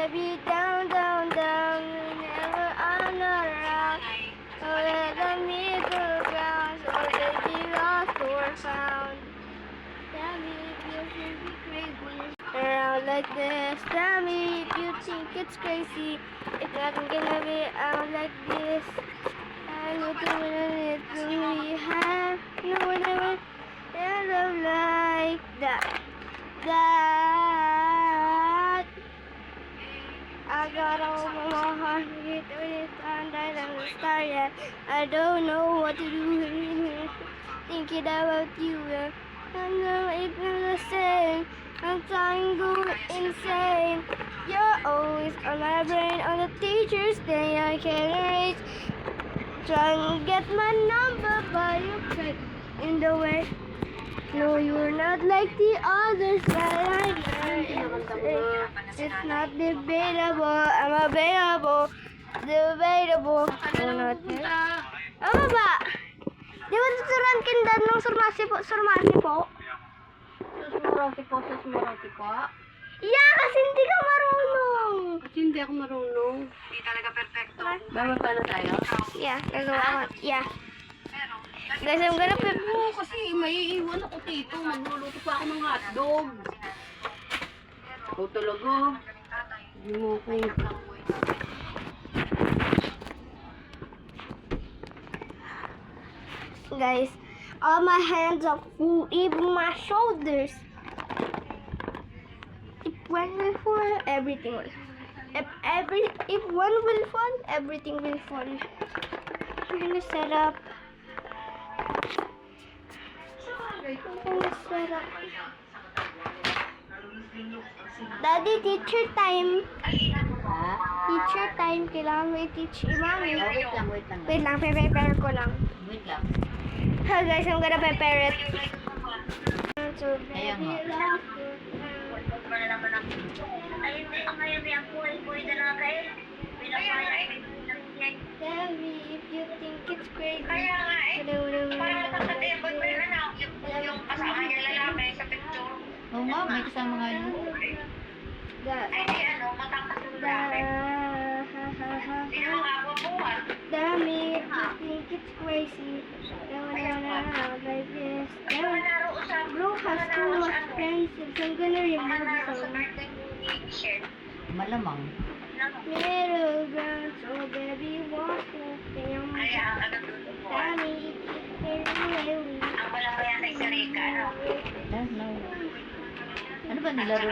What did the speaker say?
Baby, down, down, down, never on the rock. Oh, let the middle ground, so they be lost or found. Tell me if you think it's crazy. Around like this, tell me if you think it's crazy. It's not gonna be out like this. And you doing it to me, have you never ever like that. That I got all my heart beat when it's on that I'm a star yet. I don't know what to do here. Thinking about you. I know it's not the same. I'm trying to go insane. You're always on my brain. On the teacher's day I can't erase. Trying to get my number, but you cut in the way. No, you're not like the others that I know. It's not debatable. I'm available. Debatable. No, not yet. Ano ba? Di ba tuturuan kindan ng surmasi po? Surmasi po? Susmurati po. Yeah, kasi hindi ka marunong. Kasi hindi ako marunong. Hindi talaga perfecto. Bawal pa na tayo? Yeah, gagawa ko. Yeah. Guys, I'm gonna prepare. Oo, kasi may iwan ako dito. Magluluto pa ako ng hotdog. Ikaw talaga. Hindi mo ko. Guys, all my hands are full, even my shoulders. If one will fall, everything will. If one will fall, everything will fall. I'm gonna set up. Daddy, teacher time. Ha? Teacher time. Kailangan mo i-teach mami. Wait lang. Wait lang, prepare ko lang. Wait lang. Hi guys, I'm gonna prepare it. Ayan nga. Tell me if you think it's crazy. Oo nga, may kasama nga yun. Tell me if you think it's crazy. Like this. Bro has too much pencils. I'm gonna remove some. Malamang. Middle ground, so baby, walk with them. Tell me if it's really. Ano ba nilaro